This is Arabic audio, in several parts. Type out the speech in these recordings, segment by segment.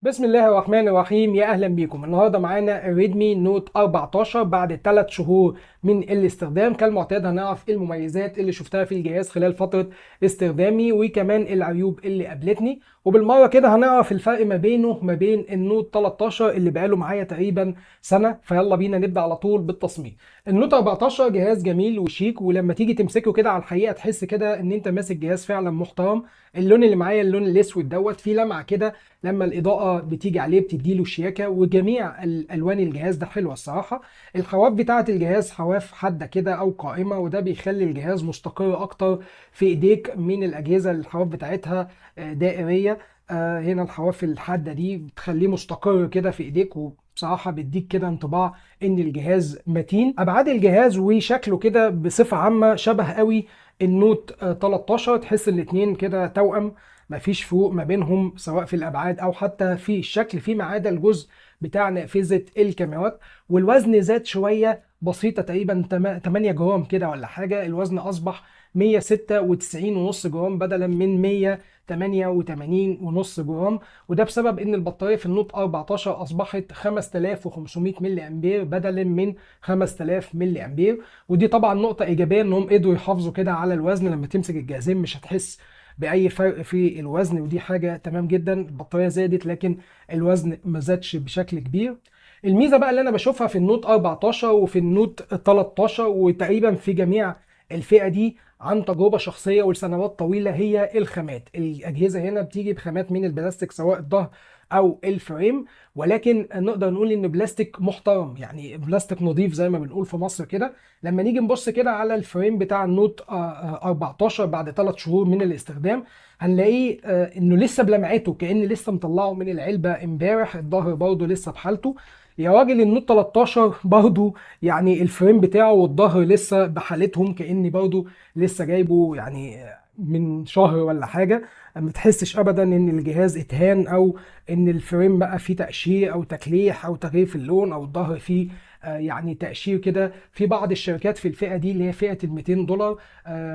بسم الله الرحمن الرحيم، يا اهلا بيكم. النهارده معانا الريدمي نوت 14 بعد 3 شهور من الاستخدام. كالمعتاد هنعرف ايه المميزات اللي شفتها في الجهاز خلال فتره استخدامي وكمان العيوب اللي قابلتني، وبالمره كده هنعرف الفرق ما بينه وما بين النوت 13 اللي بقاله معايا تقريبا سنه. فيلا بينا نبدا على طول بالتصميم. النوت 14 جهاز جميل وشيك، ولما تيجي تمسكه كده على الحقيقه تحس كده ان انت ماسك جهاز فعلا محترم. اللون اللي معايا اللون الاسود دوت فيه لمعه كده، لما الاضاءه بتيجي عليه بتديله شياكه، وجميع الالوان الجهاز ده حلوه الصراحه. الحواف بتاعه الجهاز حواف حاده كده او قائمه، وده بيخلي الجهاز مستقر اكتر في ايديك من الاجهزه اللي الحواف بتاعتها دائريه. هنا الحواف الحاده دي بتخليه مستقر كده في ايديك، وبصراحه بيديك كده انطباع ان الجهاز متين. ابعاد الجهاز وشكله كده بصفه عامه شبه قوي النوت 13، تحس الاتنين كده توأم، مفيش فروق ما بينهم سواء في الابعاد او حتى في الشكل، فيما عدا الجزء بتاع نافذه الكاميرات. والوزن زاد شويه بسيطه، تقريبا 8 جرام كده ولا حاجه. الوزن اصبح 196.5 جرام بدلا من 188.5 جرام، وده بسبب ان البطاريه في النوت 14 اصبحت 5500 ملي امبير بدلا من 5000 ملي امبير. ودي طبعا نقطه ايجابيه انهم قدروا يحافظوا كده على الوزن. لما تمسك الجهازين مش هتحس باي فرق في الوزن، ودي حاجه تمام جدا. البطاريه زادت لكن الوزن ما زادش بشكل كبير. الميزه بقى اللي انا بشوفها في النوت 14 وفي النوت 13 وتقريبا في جميع الفئه دي عن تجربه شخصيه ولسنوات طويله، هي الخامات. الاجهزه هنا بتيجي بخامات من البلاستيك سواء الظهر او الفريم، ولكن نقدر نقول ان بلاستيك محترم، يعني بلاستيك نظيف زي ما بنقول في مصر كده. لما نيجي نبص كده على الفريم بتاع النوت 14 بعد 3 شهور من الاستخدام، هنلاقيه انه لسه بلمعته كأن لسه مطلعه من العلبة امبارح. الظهر برضه لسه بحالته. يا راجل النوت 13 برضه يعني الفريم بتاعه والظهر لسه بحالتهم، كأني برضه لسه جايبه يعني من شهر ولا حاجة. ما تحسش ابدا ان الجهاز اتهان، او ان الفريم بقى فيه تقشير او تكليح او تغيير في اللون، او الظهر فيه يعني تقشير كده. في بعض الشركات في الفئه دي اللي هي فئه ال 200 دولار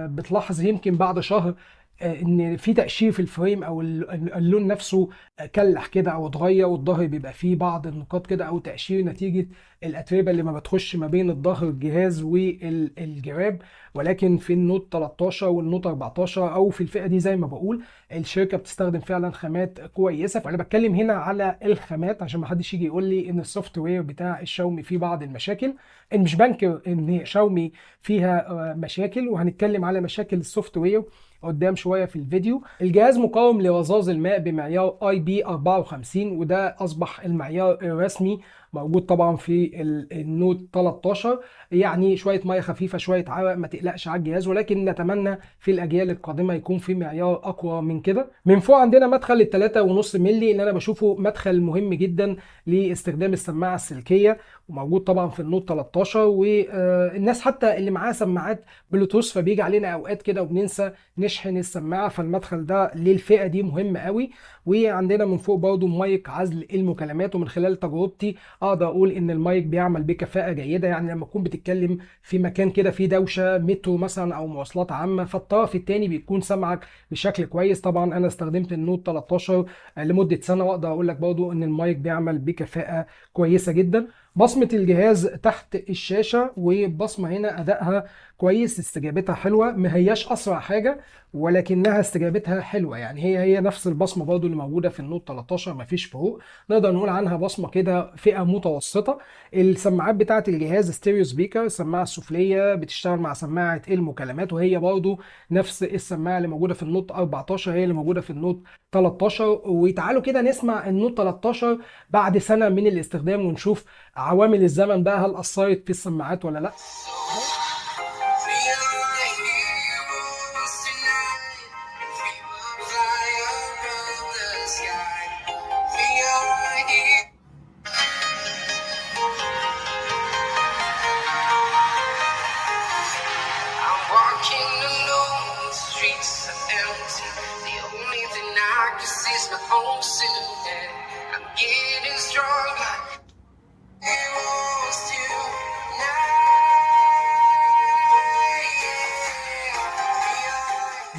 بتلاحظ يمكن بعد شهر ان في تقشير في الفريم، او اللون نفسه كلح كده او اتغير، والظهر بيبقى فيه بعض النقاط كده او تقشير نتيجه الاتربه اللي ما بتخش ما بين الظهر الجهاز والجراب. ولكن في النوت 13 والنوت 14 او في الفئه دي زي ما بقول، الشركه بتستخدم فعلا خامات كويسه. فانا بتكلم هنا على الخامات عشان ما حدش يجي يقول لي ان السوفت وير بتاع الشاومي فيه بعض المشاكل. ان مش بنكر ان شاومي فيها مشاكل، وهنتكلم على مشاكل السوفت وير قدام شويه في الفيديو. الجهاز مقاوم لرذاذ الماء بمعيار اي بي 54، وده اصبح المعيار الرسمي موجود طبعا في النوت 13. يعني شويه ميه خفيفه شويه عرق ما تقلقش على الجهاز، ولكن نتمنى في الاجيال القادمه يكون في معيار اقوى من كده. من فوق عندنا مدخل ال 3.5 مللي اللي انا بشوفه مدخل مهم جدا لاستخدام السماعه السلكيه، وموجود طبعا في النوت 13. والناس حتى اللي معاها سماعات بلوتوث فبيجي علينا اوقات كده وبننسى نشحن السماعه، فالمدخل ده للفئه دي مهم قوي. وعندنا من فوق برضو مايك عزل المكالمات، ومن خلال تجربتي اقدر اقول ان المايك بيعمل بكفاءه جيده. يعني لما تكون بتتكلم في مكان كده فيه دوشه، مترو مثلا او مواصلات عامه، فالطرف التاني بيكون سامعك بشكل كويس. طبعا انا استخدمت النوت 13 لمده سنه، واقدر اقول لك برضو ان المايك بيعمل بكفاءه كويسه جدا. بصمة الجهاز تحت الشاشة، والبصمة هنا أدائها كويس، استجابتها حلوة، ما هياش أسرع حاجة ولكنها استجابتها حلوة. يعني هي نفس البصمة برضو اللي موجودة في النوت 13، مفيش فروق. نقدر نقول عنها بصمة كده فئة متوسطة. السماعات بتاعة الجهاز ستيريو سبيكر، السماعة السفلية بتشتغل مع سماعة المكالمات، وهي برضو نفس السماعة اللي موجودة في النوت 14 هي اللي موجودة في النوت 13. وتعالوا كده نسمع النوت 13 بعد سنة من الاستخدام ونشوف عوامل الزمن بقى هل أثرت في السماعات ولا لا.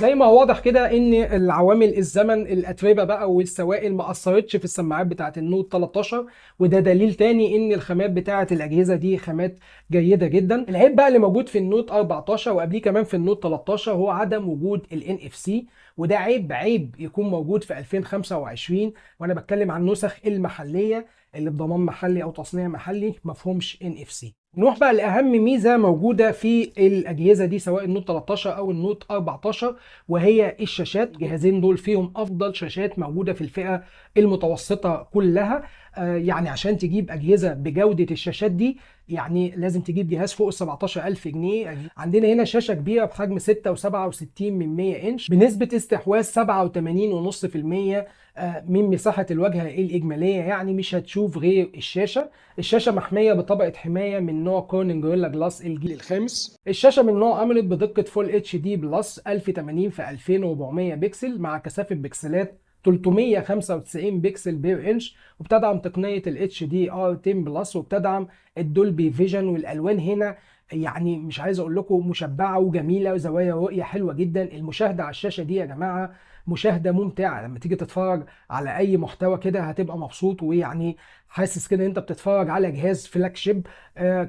زي ما هو واضح كده ان العوامل الزمن الاتربه بقى والسوائل ما اثرتش في السماعات بتاعه النوت 13، وده دليل تاني ان الخامات بتاعه الاجهزه دي خامات جيده جدا. العيب بقى اللي موجود في النوت 14 وقبليه كمان في النوت 13 هو عدم وجود الان اف سي، وده عيب يكون موجود في 2025 وانا بتكلم عن النسخ المحليه اللي بضمان محلي او تصنيع محلي مفهومش ان اف سي. نروح بقى لاهم ميزه موجوده في الاجهزه دي سواء النوت 13 او النوت 14، وهي الشاشات. الجهازين دول فيهم افضل شاشات موجوده في الفئه المتوسطه كلها. يعني عشان تجيب اجهزه بجوده الشاشات دي يعني لازم تجيب جهاز فوق ال 17000 جنيه. عندنا هنا شاشه كبيره بحجم 6.67 انش بنسبه استحواذ 87.5% من مساحه الواجهه الاجماليه، يعني مش هتشوف غير الشاشه. الشاشه محميه بطبقه حمايه من نوع كورنينج جوريلا جلاس الجيل الخامس. الشاشه من نوع اموليد بدقه فول اتش دي بلس 1080 في 2400 بكسل مع كثافه بكسلات 395 بكسل بير انش، وبتدعم تقنيه ال HDR 10 بلس، وبتدعم الدولبي فيجن. والالوان هنا يعني مش عايز اقول لكم مشبعه وجميله وزوايا رؤيه حلوه جدا. المشاهده على الشاشه دي يا جماعه مشاهده ممتعه، لما تيجي تتفرج على اي محتوى كده هتبقى مبسوط ويعني حاسس كده انت بتتفرج على جهاز فلاج شيب.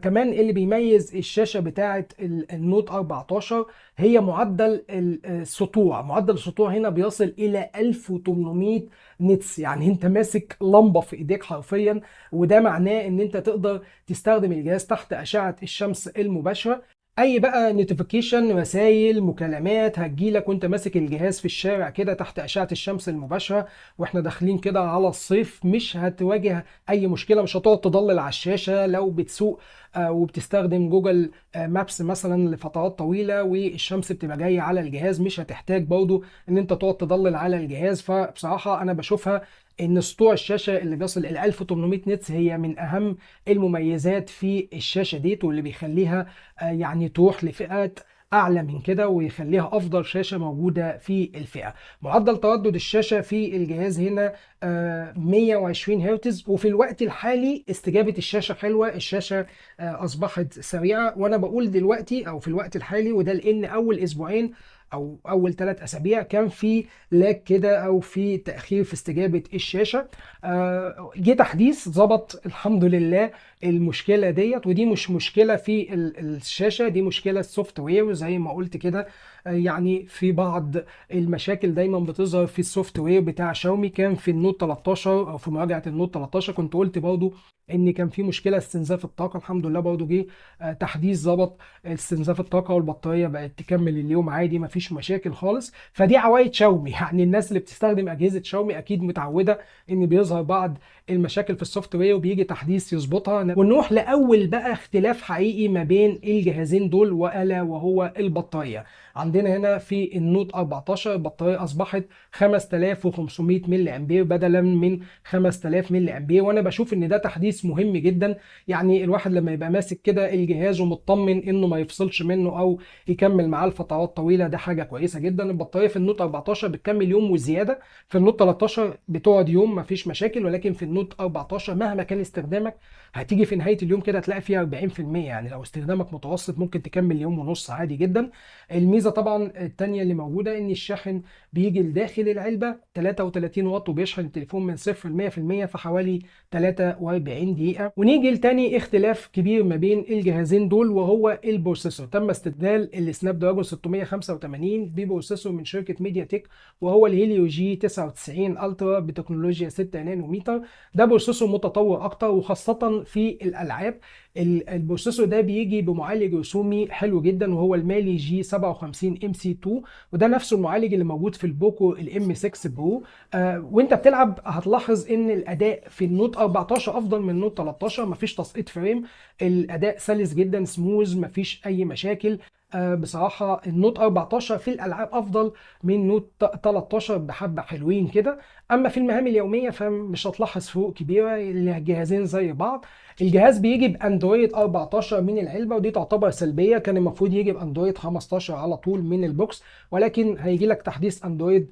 كمان اللي بيميز الشاشه بتاعه النوت 14 هي معدل السطوع. معدل السطوع هنا بيصل الى 1800 نتس، يعني انت ماسك لمبه في ايديك حرفيا، وده معناه ان انت تقدر تستخدم الجهاز تحت اشعه الشمس المباشره. اي بقى نوتيفيكيشن رسائل مكالمات هتجيلك وانت ماسك الجهاز في الشارع كده تحت اشعه الشمس المباشره، واحنا داخلين كده على الصيف مش هتواجه اي مشكله. مش هتقعد تضلل على الشاشه لو بتسوق وبتستخدم جوجل مابس مثلا لفترات طويله والشمس بتبقى جايه على الجهاز، مش هتحتاج برضه ان انت تقعد تضلل على الجهاز. فبصراحه انا بشوفها ان سطوع الشاشه اللي بيصل الى 1800 نتس هي من اهم المميزات في الشاشه ديت، واللي بيخليها يعني تروح لفئات اعلى من كده ويخليها افضل شاشه موجوده في الفئه. معدل تردد الشاشه في الجهاز هنا 120 هرتز، وفي الوقت الحالي استجابه الشاشه حلوه. الشاشه اصبحت سريعه، وانا بقول دلوقتي او في الوقت الحالي وده لان اول اسبوعين او اول 3 اسابيع كان في لاج كده او في تاخير في استجابه الشاشه. جه تحديث ظبط الحمد لله المشكله ديت، ودي مش مشكله في الشاشه، دي مشكله سوفت وير زي ما قلت كده. يعني في بعض المشاكل دايما بتظهر في السوفت وير بتاع شاومي. كان في النوت 13 او في مراجعه النوت 13 كنت قلت برضو ان كان في مشكله استنزاف الطاقه، الحمد لله برضو جه تحديث ظبط استنزاف الطاقه والبطاريه بقت تكمل اليوم عادي مفيش مشاكل خالص. فدي عوايد شاومي، يعني الناس اللي بتستخدم اجهزه شاومي اكيد متعوده ان بيظهر بعض المشاكل في السوفت وير وبيجي تحديث يظبطها. ونروح لاول بقى اختلاف حقيقي ما بين الجهازين دول والا وهو البطاريه. عندنا هنا في النوت 14 البطاريه اصبحت 5500 ملي امبير بدلا من 5000 ملي امبير، وانا بشوف ان ده تحديث مهم جدا. يعني الواحد لما يبقى ماسك كده الجهاز ومطمن انه ما يفصلش منه او يكمل معاه لفترات طويله ده حاجه كويسه جدا. البطاريه في النوت 14 بتكمل يوم وزياده، في النوت 13 بتقعد يوم مفيش مشاكل، ولكن في النوت 14 مهما كان استخدامك هتيجي في نهايه اليوم كده تلاقي فيها 40%. يعني لو استخدامك متوسط ممكن تكمل يوم ونص عادي جدا. الميزه طبعا الثانيه اللي موجوده ان الشاحن بيجي لداخل العلبه 33 واط وبيشحن التليفون من 0 ل 100% في حوالي 43 دقيقه. ونيجي لتاني اختلاف كبير ما بين الجهازين دول وهو البروسيسور. تم استبدال السناب دراجون 685 ببروسيسور من شركه ميديا تك وهو الهيليو جي 99 الترا بتكنولوجيا 6 نانومتر. ده بروسيسور متطور اكتر وخاصه في الالعاب. البروسيسور ده بيجي بمعالج رسومي حلو جدا وهو المالي جي 57 ام سي 2، وده نفس المعالج اللي موجود في البوكو الام 6 برو. وانت بتلعب هتلاحظ ان الاداء في النوت 14 افضل من النوت 13، مفيش تسقيط فريم، الاداء سلس جدا سموز مفيش اي مشاكل. بصراحة النوت 14 في الألعاب أفضل من نوت 13 بحبة حلوين كده. أما في المهام اليومية فمش هتلاحظ فروق كبيرة، الجهازين زي بعض. الجهاز بيجي باندرويد 14 من العلبه ودي تعتبر سلبيه، كان المفروض يجي باندرويد 15 على طول من البوكس، ولكن هيجي لك تحديث اندرويد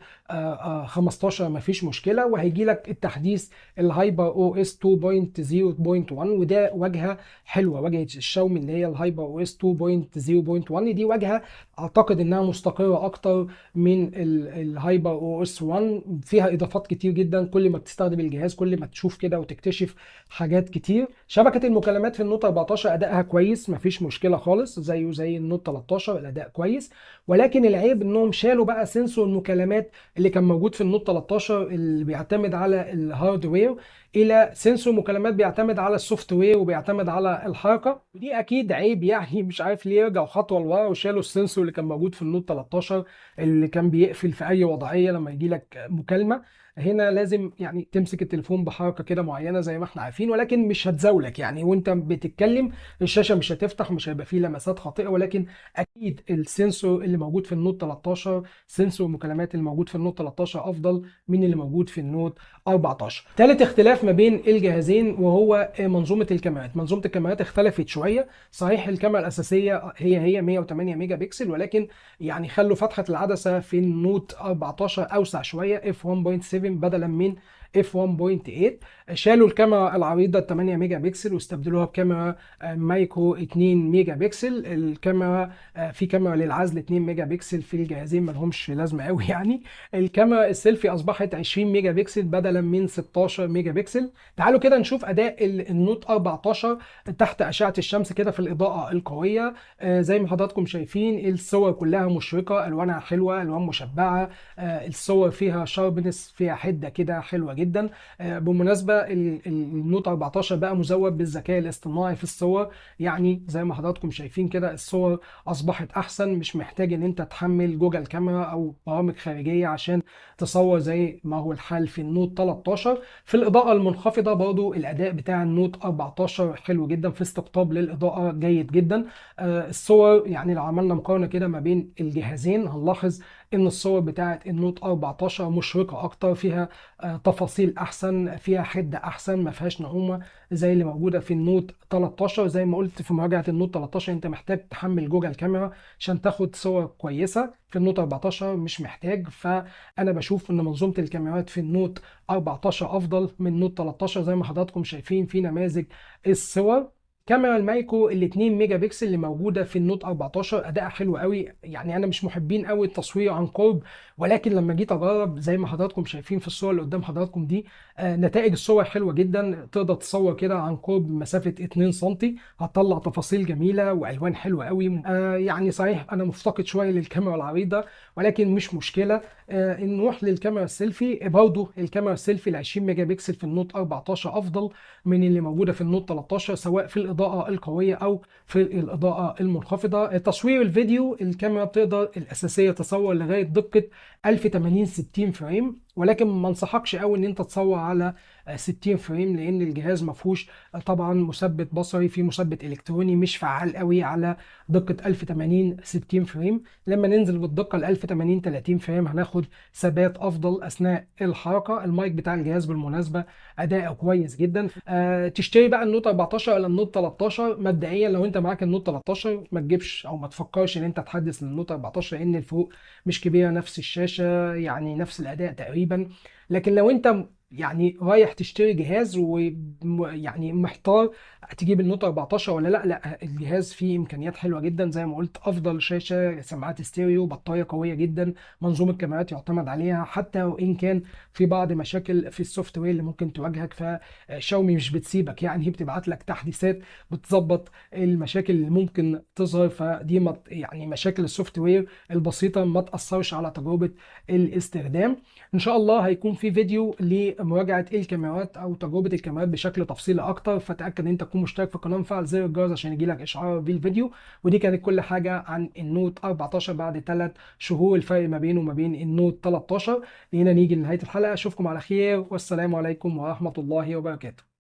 15 مفيش مشكله، وهيجي لك التحديث الهايبر او اس 2.0.1 وده واجهه حلوه. واجهه الشاومي اللي هي الهايبر او اس 2.0.1 دي واجهه اعتقد انها مستقره اكتر من الهايبر او اس 1. فيها اضافات كتير جدا، كل ما بتستخدم الجهاز كل ما تشوف كده وتكتشف حاجات كتير. شبكه المكالمات في النوت 14 ادائها كويس، مفيش مشكله خالص، زيه زي النوت 13 الاداء كويس. ولكن العيب انهم شالوا بقى سنسور المكالمات اللي كان موجود في النوت 13 اللي بيعتمد على الهاردوير، الى سنسور مكالمات بيعتمد على السوفت وير وبيعتمد على الحركه. ودي اكيد عيب يعني، مش عارف ليه رجعوا خطوه لورا وشالوا السنسور اللي كان موجود في النوت 13 اللي كان بيقفل في اي وضعيه لما يجي لك مكالمه. هنا لازم يعني تمسك التليفون بحركه كده معينه زي ما احنا عارفين، ولكن مش هتزاولك يعني وانت بتتكلم. الشاشه مش هتفتح، مش هيبقى فيه لمسات خاطئه. ولكن اكيد السنسور اللي موجود في النوت 13، سنسور المكالمات اللي موجود في النوت 13 افضل من اللي موجود في النوت 14. ثالث اختلاف ما بين الجهازين وهو منظومه الكاميرات. منظومه الكاميرات اختلفت شويه. صحيح الكاميرا الاساسيه هي 108 ميجا بكسل، ولكن يعني خلوا فتحه العدسه في النوت 14 اوسع شويه اف 1.7 بدلا من اف 1.8. شالوا الكاميرا العريضه 8 ميجا بكسل واستبدلوها بكاميرا مايكرو 2 ميجا بكسل. الكاميرا في كاميرا للعزل 2 ميجا بكسل في الجهازين، ما لهمش لازمه قوي يعني. الكاميرا السيلفي اصبحت 20 ميجا بكسل بدلا من 16 ميجا بكسل. تعالوا كده نشوف اداء النوت 14 تحت اشعه الشمس كده في الاضاءه القويه. زي ما حضراتكم شايفين الصور كلها مشرقه، الوانها حلوه، الوان مشبعه. الصور فيها شاربنس، فيها حده كده حلوه جدا. بالمناسبه النوت 14 بقى مزود بالذكاء الاصطناعي في الصور. يعني زي ما حضراتكم شايفين كده الصور اصبحت احسن، مش محتاج ان انت تحمل جوجل كاميرا او برامج خارجيه عشان تصور زي ما هو الحال في النوت 13. في الاضاءه المنخفضه برضو الاداء بتاع النوت 14 حلو جدا، في استقطاب للاضاءه جيد جدا. الصور يعني لو عملنا مقارنه كده ما بين الجهازين هنلاحظ ان الصور بتاعه النوت 14 مشرقه اكتر، فيها تفاصيل احسن، فيها حده احسن، ما فيهاش نعومه زي اللي موجوده في النوت 13. زي ما قلت في مراجعه النوت 13 انت محتاج تحمل جوجل كاميرا عشان تاخد صور كويسه، في النوت 14 مش محتاج. فانا بشوف ان منظومه الكاميرات في النوت 14 افضل من النوت 13. زي ما حضراتكم شايفين في نماذج الصور. كاميرا المايكرو ال 2 ميجا بكسل اللي موجوده في النوت 14 اداءها حلو قوي. يعني انا مش محبين قوي التصوير عن قرب، ولكن لما جيت اجرب زي ما حضراتكم شايفين في الصور اللي قدام حضراتكم دي، نتائج الصور حلوه جدا. تقدر تصور كده عن قرب مسافه 2 سم، هتطلع تفاصيل جميله والوان حلوه قوي. يعني صحيح انا مفتقد شويه للكاميرا العريضه، ولكن مش مشكله. نروح للكاميرا السيلفي. برضه الكاميرا السيلفي ال 20 ميجا بكسل في النوت 14 افضل من اللي موجوده في النوت 13، سواء في الاضاءه القويه او في الاضاءه المنخفضه. تصوير الفيديو الكاميرا بتقدر الاساسيه تصور لغايه دقه 1080 60 فريم، ولكن ما انصحكش قوي ان انت تصور على 60 فريم، لان الجهاز ما فيهوش طبعا مثبت بصري، في مثبت الكتروني مش فعال قوي على دقه 1080 60 فريم. لما ننزل بالدقه ل 1080 30 فريم هناخد ثبات افضل اثناء الحركه. المايك بتاع الجهاز بالمناسبه اداؤه كويس جدا. تشتري بقى النوت 14 ولا النوت 13؟ مبدئيا لو انت معاك النوت 13 ما تجيبش او ما تفكرش ان انت تحدث للنوت 14، لان الفروق مش كبيره، نفس الشاشه يعني نفس الاداء تقريبا. لكن لو انت يعني رايح تشتري جهاز ويعني محتار تجيب النوت 14 ولا لا، لا الجهاز فيه امكانيات حلوه جدا. زي ما قلت افضل شاشه، سماعات ستيريو، بطاريه قويه جدا، منظومه كاميرات يعتمد عليها حتى وان كان في بعض مشاكل في السوفت وير اللي ممكن تواجهك. فشاومي مش بتسيبك يعني، هي بتبعت لك تحديثات بتظبط المشاكل اللي ممكن تظهر. فدي يعني مشاكل السوفت وير البسيطه ما تاثرش على تجربه الاستخدام. ان شاء الله هيكون في فيديو لمراجعه الكاميرات او تجربه الكاميرات بشكل تفصيلي اكتر، فتاكد ان انت تكون مشترك في القناه وفعل زر الجرس عشان يجيلك اشعار بالفيديو. ودي كانت كل حاجه عن النوت 14 بعد 3 شهور، الفرق ما بينه وما بين النوت 13. هنا نيجي لنهايه الحلقه، اشوفكم على خير والسلام عليكم ورحمه الله وبركاته.